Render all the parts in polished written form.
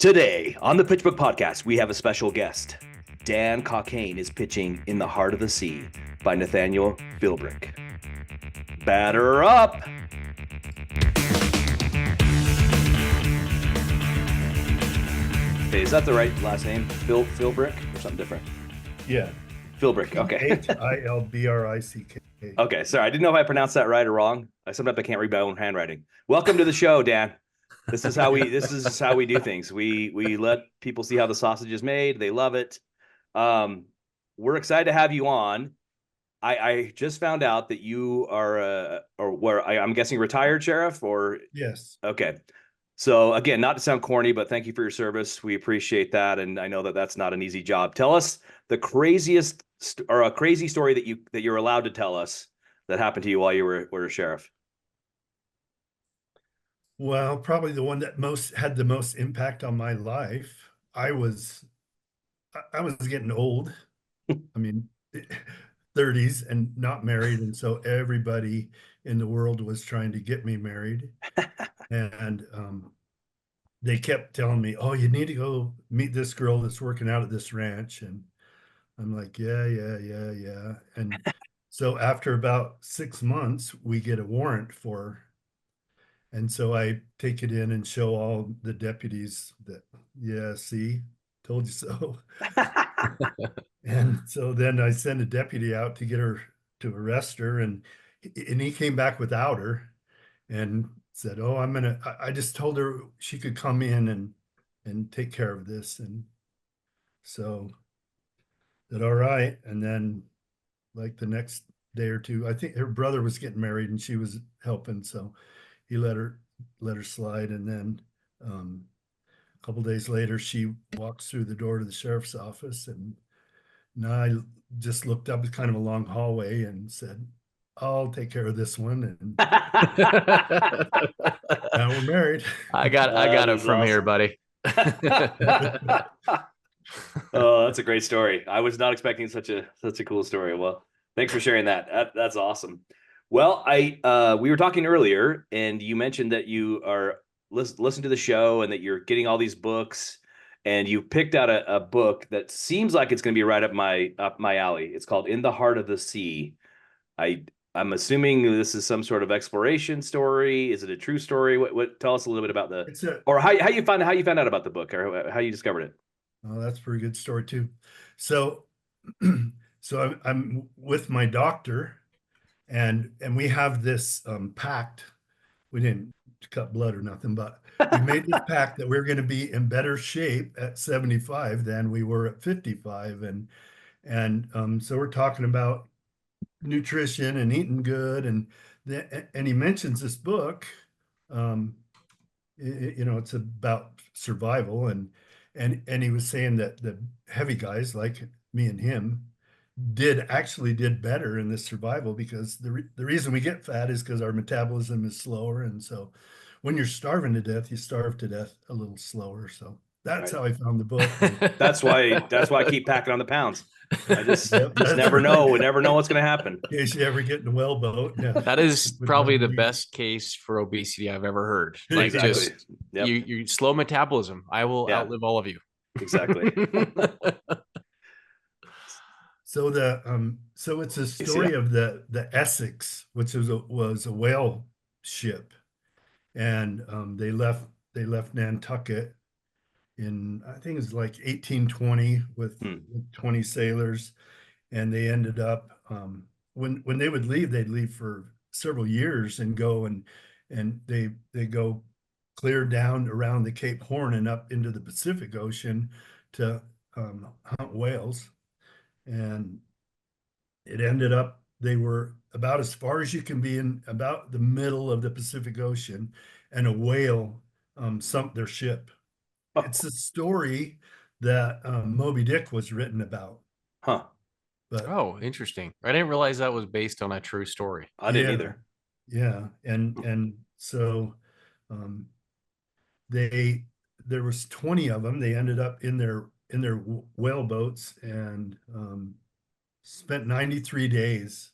Today on the Pitchbook podcast, we have a special guest. Dan Cockayne is pitching In the Heart of the Sea by Nathaniel Philbrick. Batter up! Hey, is that the right last name? Philbrick or something different? Yeah. Philbrick, okay. Hilbrick. Okay, sorry. I didn't know if I pronounced that right or wrong. Sometimes I can't read my own handwriting. Welcome to the show, Dan. This is how we do things. We let people see how the sausage is made. They love it. We're excited to have you on. I just found out that you are I'm guessing retired sheriff or Yes. okay. So again, not to sound corny, but thank you for your service. We appreciate that, and I know that that's not an easy job. Tell us the craziest or a crazy story that you're allowed to tell us that happened to you while you were a sheriff. Well, probably the one that had the most impact on my life. I was getting old. I mean, 30s and not married, and so everybody in the world was trying to get me married. And they kept telling me, "Oh, you need to go meet this girl that's working out at this ranch." And I'm like, yeah. And so after about 6 months, we get a warrant for. And so I take it in and show all the deputies that, yeah, see, told you so. And so then I send a deputy out to get her to arrest her, and he came back without her and said, "Oh, I just told her she could come in and take care of this." And so that all right. And then like the next day or two, I think her brother was getting married and she was helping, so he let her slide. And then a couple days later, she walks through the door to the sheriff's office, and I just looked up. It's kind of a long hallway, and said, "I'll take care of this one." And now we're married. I got it from awesome. Here, buddy. Oh, that's a great story. I was not expecting such a cool story. Well, thanks for sharing that. That's awesome. Well, we were talking earlier, and you mentioned that you are listen to the show and that you're getting all these books, and you picked out a book that seems like it's going to be right up my alley. It's called In the Heart of the Sea. I'm assuming this is some sort of exploration story. Is it a true story? What tell us a little bit about how you found out about the book, or how you discovered it. Oh, that's a pretty good story too. So, I'm with my doctor, and we have this pact. We didn't cut blood or nothing, but we made this pact that we're going to be in better shape at 75 than we were at 55. And so we're talking about nutrition and eating good. And he mentions this book. It's about survival. And he was saying that the heavy guys like me and him actually did better in this survival, because the reason we get fat is because our metabolism is slower. And so when you're starving to death, you starve to death a little slower. So that's how I found the book. That's why I keep packing on the pounds. I just never know. We never know what's going to happen. In case you ever get in a wellboat. Yeah. That is probably the best case for obesity I've ever heard. Like, exactly. Just you slow metabolism. I will outlive all of you. Exactly. So it's a story of the Essex, which was a whale ship, and they left Nantucket in, I think it was like 1820 with 20 sailors, and they ended up when they would leave, they'd leave for several years and go and they go clear down around the Cape Horn and up into the Pacific Ocean to hunt whales. And it ended up they were about as far as you can be in about the middle of the Pacific Ocean, and a whale sunk their ship. Oh. It's a story that Moby Dick was written about. Huh. But, oh, interesting. I didn't realize that was based on a true story. I didn't either. Yeah. And so there was 20 of them. They ended up in their whaleboats and spent 93 days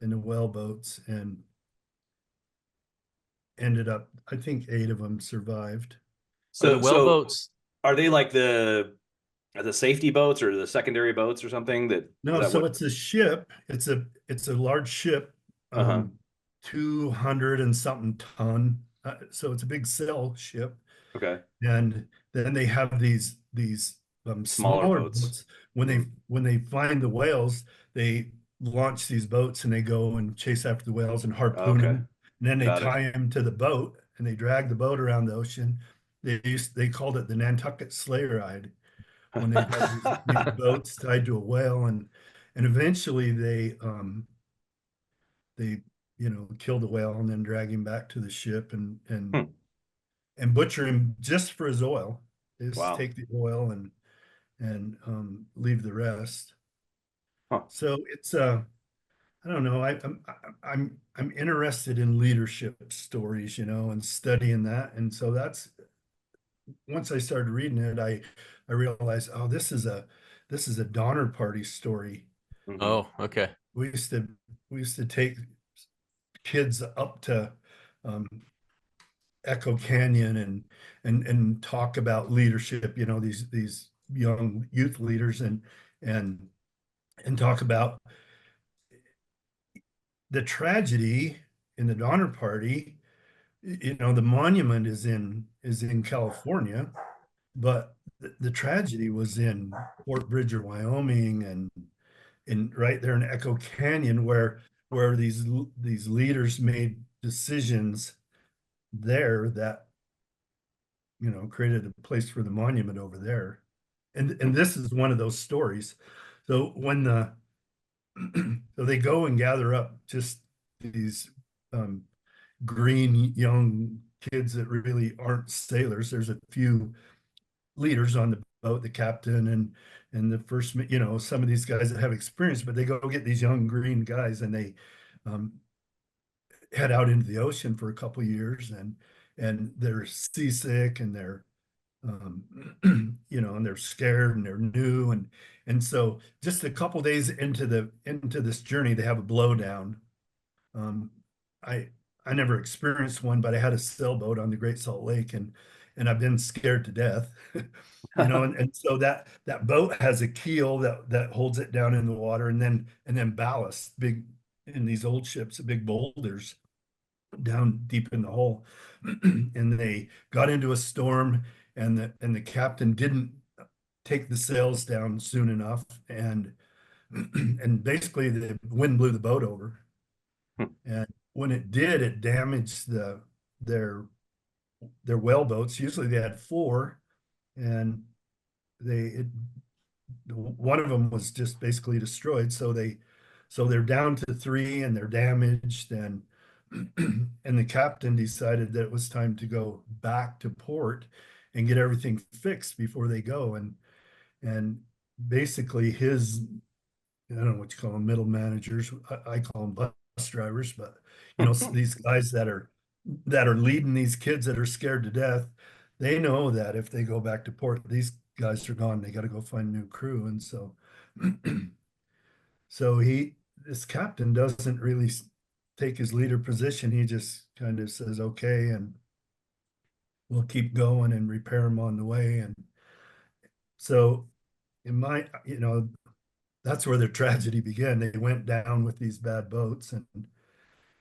in the whaleboats, and ended up, I think 8 of them survived. So the whaleboats Are they like the safety boats or the secondary boats or something? No, that so what? it's a ship. It's a large ship, Uh-huh. 200 and something ton. So it's a big sail ship. Okay. And then they have these Smaller smaller boats. boats. When they find the whales, they launch these boats and they go and chase after the whales and harpoon Okay. them. And then they Got it. tie them to the boat and they drag the boat around the ocean. They called it the Nantucket sleigh ride when they had these boats tied to a whale, and eventually they kill the whale and then drag him back to the ship and butcher him just for his oil. They just Wow. take the oil and leave the rest. Huh. So it's I don't know. I'm interested in leadership stories, and studying that. And so that's once I started reading it, I realized, oh, this is a Donner Party story. Mhm. Oh, okay. We used to we used to take kids up to um, Echo Canyon and talk about leadership, these young youth leaders and and talk about the tragedy in the Donner Party. The monument is in California, but the tragedy was in Fort Bridger, Wyoming, and right there in Echo Canyon, where these leaders made decisions there that created a place for the monument over there. And this is one of those stories. So so they go and gather up just these um, green young kids that really aren't sailors. There's a few leaders on the boat, the captain and the first, some of these guys that have experience, but they go get these young green guys and they um, head out into the ocean for a couple of years and they're seasick and they're um, and they're scared and they're new and so just a couple days into this journey they have a blowdown. um, I I never experienced one, but I had a sailboat on the Great Salt Lake and I've been scared to death. And so that boat has a keel that holds it down in the water and then ballast big in these old ships, big boulders down deep in the hole. And they got into a storm and the captain didn't take the sails down soon enough and basically the wind blew the boat over. And when it did, it damaged their their whaleboats. Usually they had four, and one of them was just basically destroyed. So they're down to three, and they're damaged, and and the captain decided that it was time to go back to port and get everything fixed before they go. And basically his I don't know what you call them, middle managers. I call them bus drivers, but these guys that are leading these kids that are scared to death, they know that if they go back to port, these guys are gone. They got to go find a new crew. And so, so this captain doesn't really take his leader position. He just kind of says, okay, and we'll keep going and repair them on the way. And so in my, that's where the tragedy began. They went down with these bad boats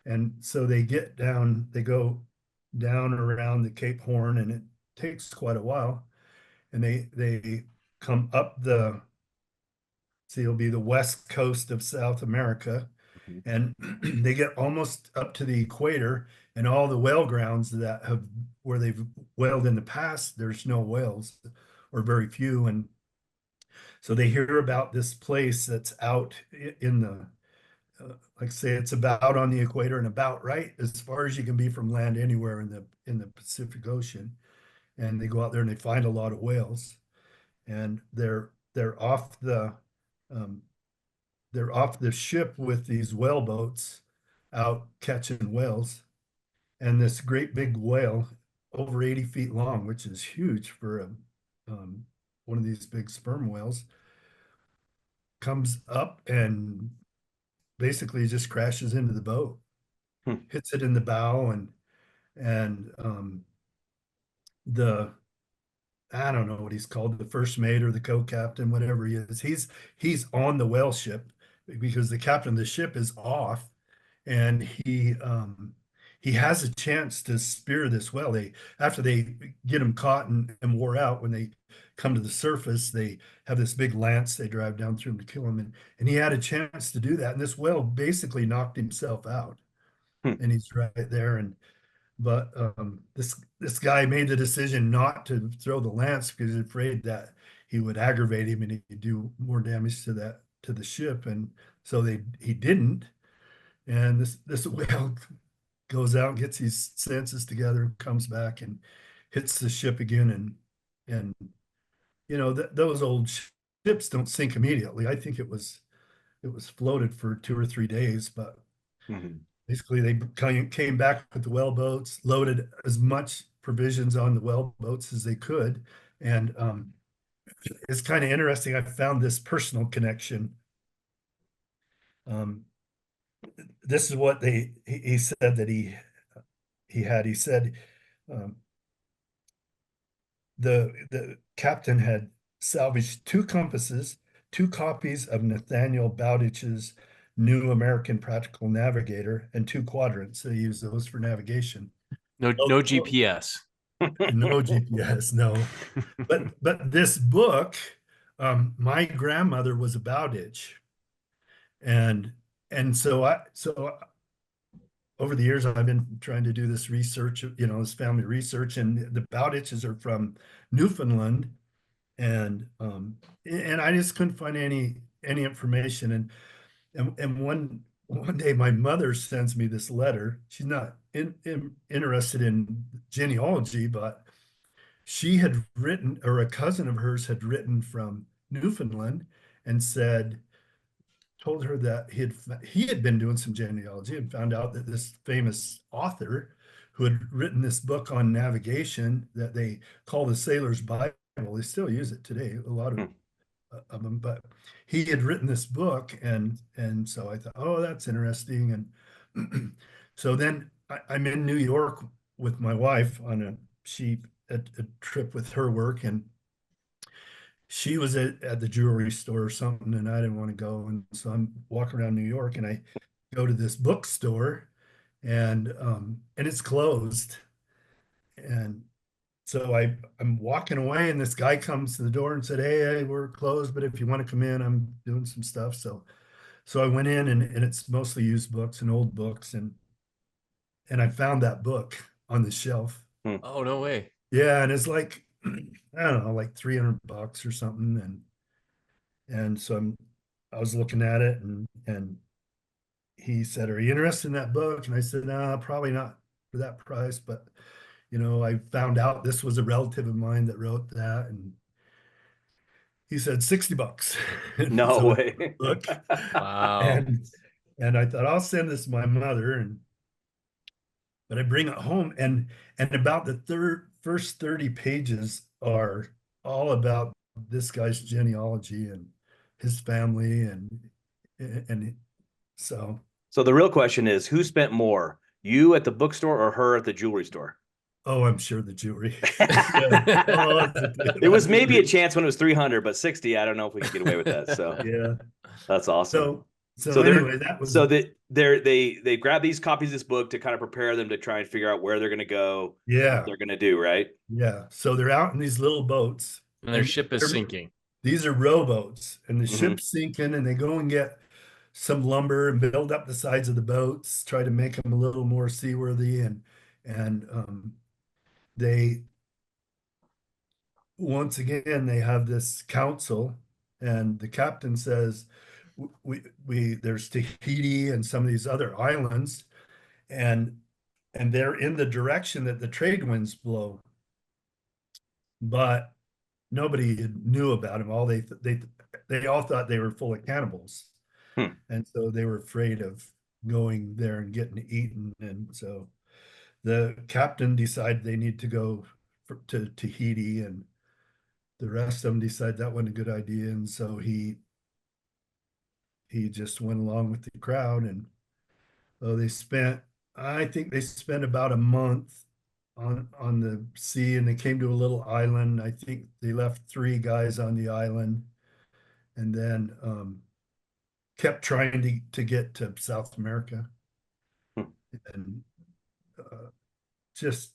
and so they go down around the Cape Horn and it takes quite a while. And they come up it'll be the west coast of South America. Mhm. And they get almost up to the equator and all the whale grounds where they've whaled in the past, there's no whales or very few. And so they hear about this place that's out in the like say it's about on the equator and about right as far as you can be from land anywhere in the Pacific Ocean. And they go out there and they find a lot of whales, and they're off um, the ship with these whale boats out catching whales. And this great big whale, over 80 feet long, which is huge for um, one of these big sperm whales, comes up and basically just crashes into the boat, Hmm. hits it in the bow, and the I don't know what he's called, the first mate or the co-captain, whatever he is. He's on the whale ship because the captain of the ship is off, and he has a chance to spear this whale. They after they get him caught and wore out, when they come to the surface, they have this big lance they drive down through him to kill him, and he had a chance to do that, and this whale basically knocked himself out, Hmm. and he's right there. And but this guy made the decision not to throw the lance because he's afraid that he would aggravate him and he'd do more damage to the ship. And so he didn't. And this whale goes out, gets his senses together, comes back and hits the ship again. And those old ships don't sink immediately. I think it was floated for 2 or 3 days, but Mhm. basically they came back with the whale boats, loaded as much provisions on the whale boats as they could. And it's kind of interesting. I found this personal connection. Um, this is what he said that he had. He said um, the captain had salvaged 2 compasses, 2 copies of Nathaniel Bowditch's New American Practical Navigator, and 2 quadrants. They use those for navigation. No GPS. No GPS, no. But this book, my grandmother was a Bowditch, and so over the years I've been trying to do this research, this family research, and the Bowditches are from Newfoundland, and I just couldn't find any information. And one day my mother sends me this letter. She's not interested in genealogy, but she had written, or a cousin of hers had written from Newfoundland and told her that he had been doing some genealogy and found out that this famous author who had written this book on navigation that they call the Sailor's Bible, they still use it today, a lot of them, but he had written this book, and so I thought, oh, that's interesting. And so then I'm in New York with my wife on a trip with her work, and she was at the jewelry store or something, and I didn't want to go. And so I'm walking around New York, and I go to this bookstore, and it's closed. And so I'm walking away, and this guy comes to the door and said, hey, we're closed, but if you want to come in, I'm doing some stuff. So I went in, and it's mostly used books and old books, and I found that book on the shelf. Oh, no way. Yeah, and it's like, I don't know, like $300 or something. And so I was looking at it, and he said, are you interested in that book? And I said, no, probably not for that price. But, I found out this was a relative of mine that wrote that. And he said $60. No So way. book. Wow. And I thought I'll send this to my mother, but I bring it home, and about the first 30 pages are all about this guy's genealogy and his family, and so So the real question is, who spent more, you at the bookstore or her at the jewelry store? I'm sure the jewelry. There was maybe a chance when it was 300, but 60, I don't know if we could get away with that. So yeah, that's awesome. So anyway, that was they grab these copies of this book to kind of prepare them to try and figure out where they're going to go, what they're going to do, right? Yeah. So they're out in these little boats, and their ship is sinking. These are rowboats, and the ship's sinking, and they go and get some lumber and build up the sides of the boats, try to make them a little more seaworthy, and they once again they have this council, and the captain says, we there's Tahiti and some of these other islands, and they're in the direction that the trade winds blow, but nobody knew about them. All they all thought they were full of cannibals, and so they were afraid of going there and getting eaten. And so the captain decided they need to go to Tahiti, and the rest of them decided that wasn't a good idea. And so he just went along with the crowd, and I think they spent about a month on the sea, and they came to a little island. I think they left 3 guys on the island, and then kept trying to get to South America, Hmm. and just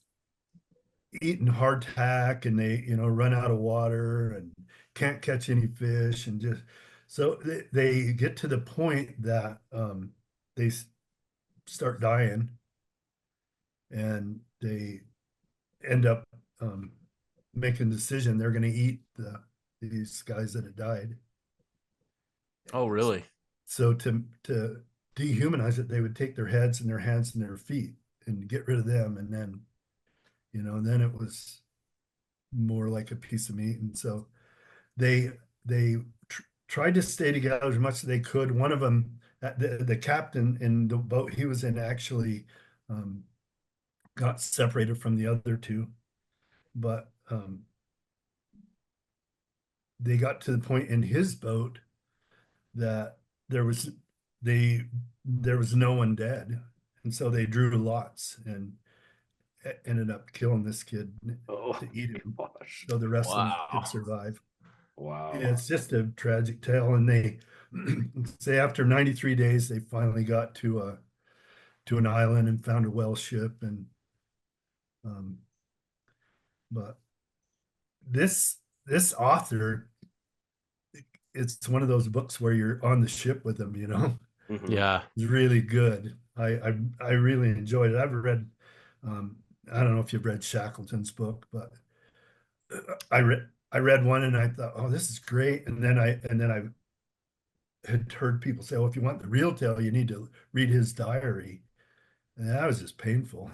eating hardtack, and they run out of water and can't catch any fish, and just so they get to the point that they start dying, and they end up making a decision they're going to eat these guys that had died. Oh, really? So to dehumanize it, they would take their heads and their hands and their feet and get rid of them, and then then it was more like a piece of meat. And so they tried to stay together as much as they could. One of them, the captain in the boat he was in, actually got separated from the other 2, but they got to the point in his boat that there was there was no one dead, and so they drew lots and ended up killing this kid Oh to eat him, gosh. so the rest of them Wow. could survive. Wow. Yeah, it's just a tragic tale, and they say after 93 days they finally got to an island and found a whale ship, and um, but this author, it's one of those books where you're on the ship with them, Mhm. Yeah. It's really good. I really enjoyed it. I've read, um, I don't know if you've read Shackleton's book, but I read one and I thought, oh, this is great. And then I had heard people say, oh, if you want the real tale, you need to read his diary. And that was just painful.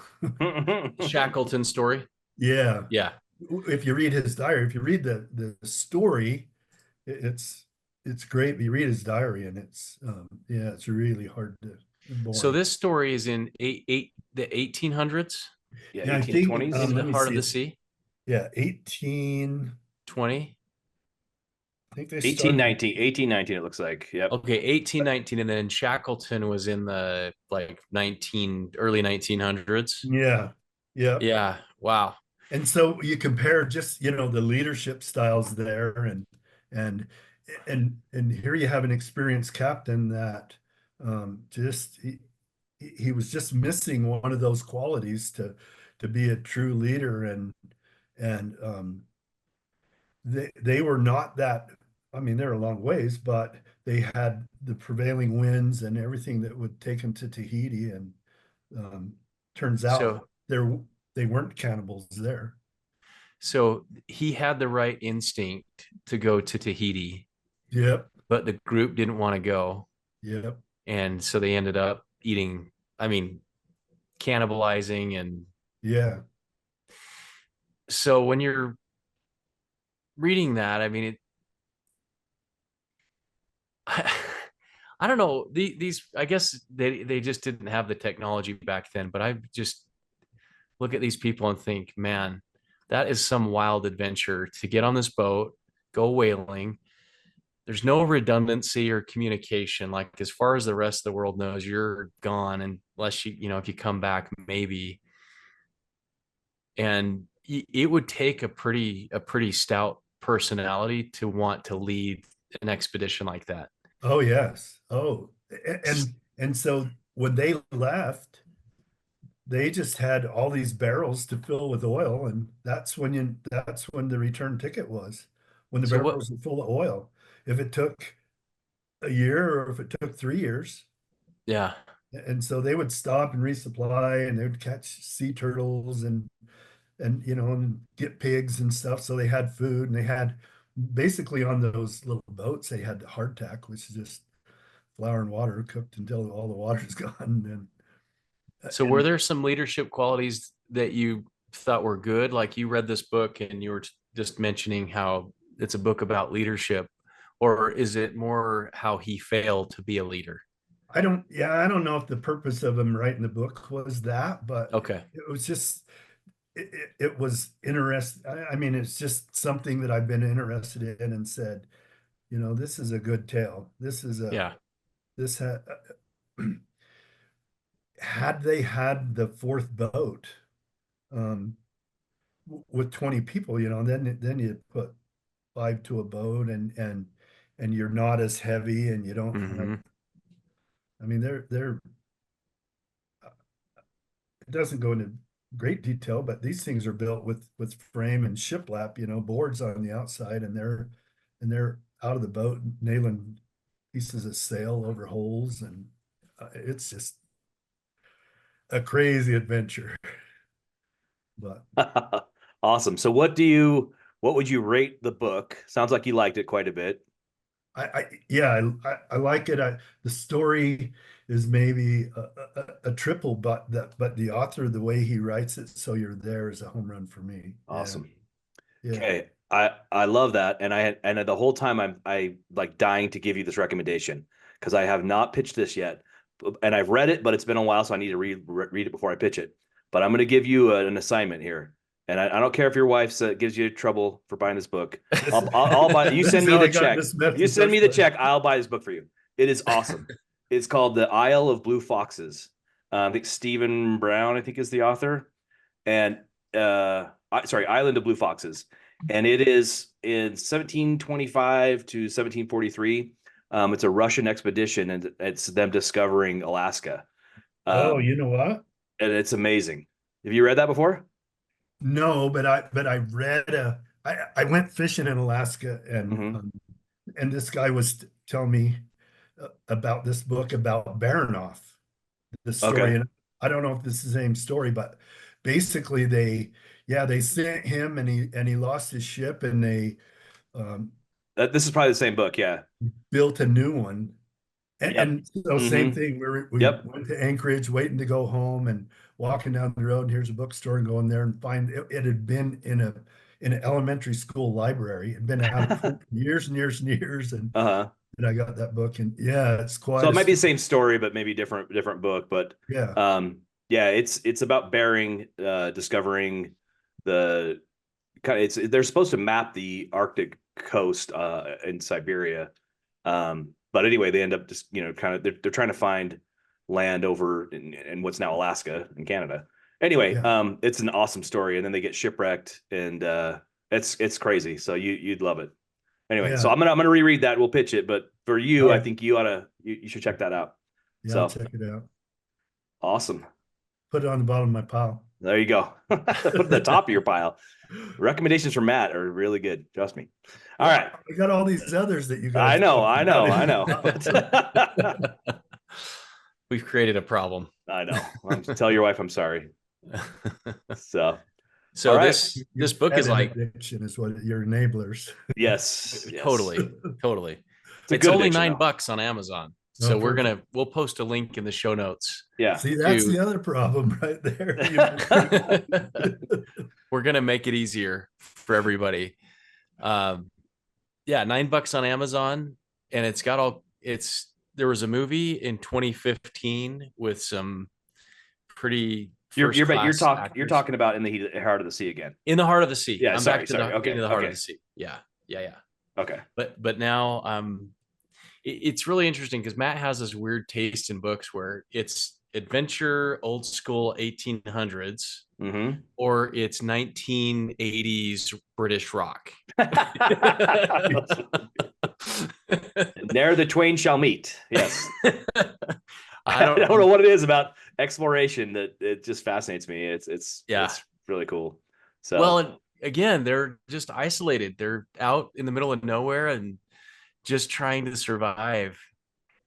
Shackleton story. Yeah. Yeah. If you read his diary, if you read the story, it's great. But you read his diary, and it's really hard to So boring. this story is in the 1800s Yeah, Yeah, I think 1820s. in the let me heart of see. the sea. Yeah, 18. 20. I think they 1819, started. 1819 it looks like. Yep. Okay, 1819, and then Shackleton was in the like early 1900s. Yeah, yeah. Yeah. Wow. And so you compare just the leadership styles there, and and here you have an experienced captain that just he was just missing one of those qualities to be a true leader, and they were not that. I mean, they're a long ways, but they had the prevailing winds and everything that would take them to Tahiti, and um, turns out So they weren't cannibals there. so he had the right instinct to go to Tahiti, Yep, but the group didn't want to go, yep. and so they ended up eating, I mean, cannibalizing. And Yeah. so when you're reading that, I mean, I don't know. These, I guess they just didn't have the technology back then, but I just look at these people and think, man, that is some wild adventure to get on this boat, go whaling. There's no redundancy or communication. Like, as far as the rest of the world knows, you're gone unless if you come back, maybe. And it would take a pretty stout personality to want to lead an expedition like that. Oh, yes. Oh, and so when they left, they just had all these barrels to fill with oil, and that's when the return ticket was, when the So what? barrels were full of oil. If it took a year or if it took 3 years. Yeah. And so they would stop and resupply, and they would catch sea turtles and get pigs and stuff. So they had food, and they had basically on those little boats, they had hardtack, which is just flour and water cooked until all the water's gone. So were there some leadership qualities that you thought were good? Like, you read this book and you were just mentioning how it's a book about leadership, or is it more how he failed to be a leader? I don't know if the purpose of him writing the book was that, but Okay. it was just, it was interesting. I mean, it's just something that I've been interested in and said, this is a good tale. Yeah. This had they had the fourth boat, with 20 people, you know, then you put 5 to a boat, and you're not as heavy, and you don't have, Mhm. I mean, they're it doesn't go into great detail, but these things are built with frame and shiplap, you know, boards on the outside, and they're out of the boat nailing pieces of sail over holes, and it's just a crazy adventure. But Awesome. So what would you rate the book? Sounds like you liked it quite a bit. yeah, I like it. The story is maybe a triple, but the author, the way he writes it, so you're there, is a home run for me. Yeah, Awesome. yeah. Okay. I love that. And the whole time I like dying to give you this recommendation because I have not pitched this yet. And I've read it, but it's been a while, so I need to read it before I pitch it. But I'm going to give you an assignment here. And I don't care if your wife gives you trouble for buying this book. I'll buy. You This send is me how the I got check. this mess You in send me first the place. check. I'll buy this book for you. It is awesome. It's called The Isle of Blue Foxes. I think Stephen Brown, I think, is the author. And sorry, Island of Blue Foxes. And it is in 1725 to 1743. It's a Russian expedition, and it's them discovering Alaska. Oh, Um, you know what? and it's amazing. Have you read that before? No, but I read I went fishing in Alaska, Hmm. and this guy was telling me about this book about Baranoff, the story. Okay. And I don't know if this is the same story, but basically they sent him, and he lost his ship, and they um, This is probably the same book. Yeah. built a new one. And, Yep. and so same Hmm. thing. We Yep. went to Anchorage, waiting to go home, and walking down the road, and here's a bookstore, and going there and find it had been in an elementary school library. It had been out of print for years and years and years, Uh-huh. and I got that book, and yeah, it's So quite it a might be the story. same story, but maybe different book. But Yeah, yeah, it's about Bering, discovering the they're supposed to map the Arctic coast in Siberia. But anyway, they end up just kind of they're trying to find land over in what's now Alaska and Canada. Anyway, yeah, it's an awesome story, and then they get shipwrecked, and it's crazy. So you'd love it. Anyway, so yeah, I'm gonna reread that. We'll pitch it, but for all you, I right, think you should check that out. yeah, I'll So check it out. awesome. Put it on the bottom of my pile. There you go. Put it at the top of your pile. Recommendations from Matt are really good. Trust me. All Well, right. I got all these others that you I guys know, talked I about. know, I know. We've created a problem. I know. Tell your wife I'm sorry. So, all So right. this book Had is an like addiction is what your enablers. Yes, yes. totally, totally. It's a It's good only addiction, though. $9 on Amazon. Oh, So perfect. we'll post a link in the show notes. Yeah. See, that's to the other problem right there. we're gonna make it easier for everybody. Yeah, $9 on Amazon, and it's got all it's there was a movie in 2015 with some pretty You're first class you're actors. talking about In the Heart of the Sea again. In the Heart of the Sea. Yeah, I'm sorry, back to sorry. Okay, into the Heart okay, of the Sea. Yeah, yeah, yeah. okay. But now it's really interesting because Matt has this weird taste in books where it's adventure, old school 1800s, Mm-hmm. or it's 1980s British rock. There the twain shall meet. Yes. I I don't know what it is about exploration that it just fascinates me. It's really cool. So Well, and again, they're just isolated. They're out in the middle of nowhere and just trying to survive.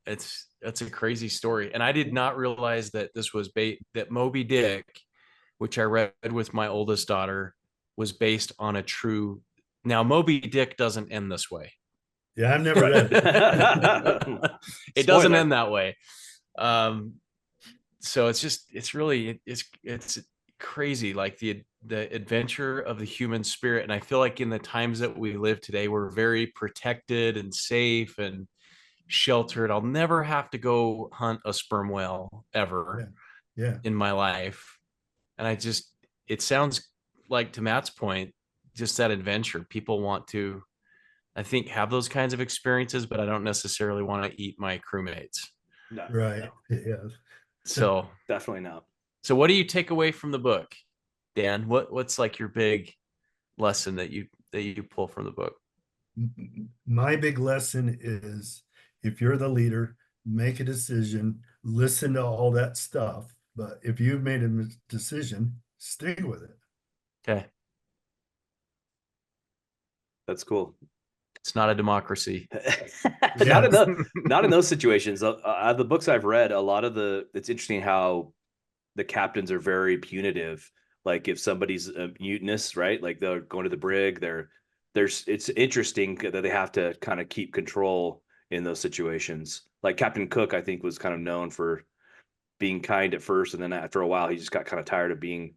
That's a crazy story. And I did not realize that this was that Moby Dick, which I read with my oldest daughter, was based on a true. Now, Moby Dick doesn't end this way. Yeah, I've never read it. It doesn't end that way. So it's really crazy, like the adventure of the human spirit. And I feel like in the times that we live today, we're very protected and safe and sheltered. I'll never have to go hunt a sperm whale ever in my life. And it sounds like, to Matt's point, just that adventure. People want to, I think, have those kinds of experiences, but I don't necessarily want to eat my crewmates. No, right. no. Yeah. So Definitely not. So what do you take away from the book, Dan, what's like your big lesson that you pull from the book? My big lesson is, if you're the leader, make a decision, listen to all that stuff. But if you've made a decision, stick with it. Okay. That's cool. It's not a democracy. Not in those situations. The books I've read, it's interesting how the captains are very punitive. Like if somebody's a mutinous, right? Like they're going to the brig, it's interesting that they have to kind of keep control in those situations. Like Captain Cook, I think, was kind of known for being kind at first, and then after a while, he just got kind of tired of being,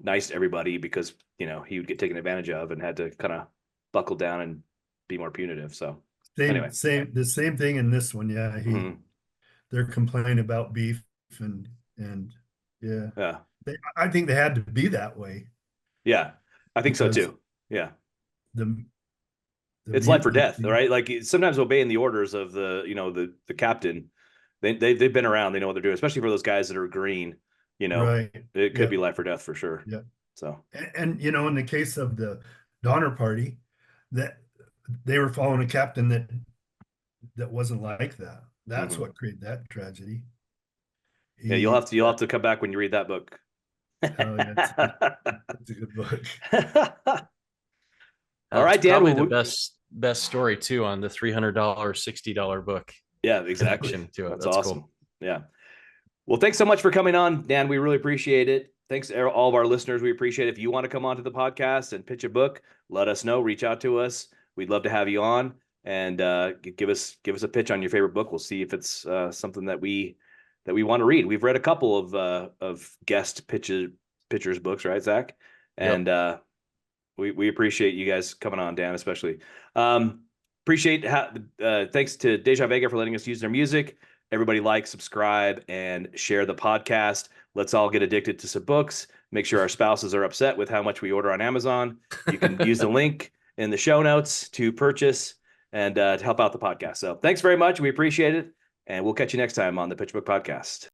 nice to everybody because, he would get taken advantage of and had to kind of buckle down and be more punitive. So anyway. The same thing in this one. Yeah. Mhm. They're complaining about beef and yeah. Yeah. I think they had to be that way. Yeah. I think so Because too. Yeah. The It's life or death, mutiny- right? Like sometimes obeying the orders of the captain, they've been around, they know what they're doing, especially for those guys that are green, Right. it could Yeah. be life or death for sure. Yeah. So, And in the case of the Donner Party, that they were following a captain that wasn't like that. That's Mhm. what created that tragedy. yeah, you'll have to come back when you read that book. Oh, yeah, it's a good book. All right, Dan. Probably Well, the best story too on the $300, $60 book. yeah, exactly. To it. That's That's awesome. cool. Yeah. Well, thanks so much for coming on, Dan. We really appreciate it. Thanks to all of our listeners. We appreciate it. If you want to come onto the podcast and pitch a book, let us know. Reach out to us. We'd love to have you on and give us a pitch on your favorite book. We'll see if it's something that we want to read. We've read a couple of guest pitchers books, right, Zach? And we appreciate you guys coming on, Dan, especially. Appreciate thanks to Deja Vega for letting us use their music. Everybody like, subscribe, and share the podcast. Let's all get addicted to some books. Make sure our spouses are upset with how much we order on Amazon. You can use the link in the show notes to purchase and to help out the podcast. So thanks very much. We appreciate it. And we'll catch you next time on the Pitchbook Podcast.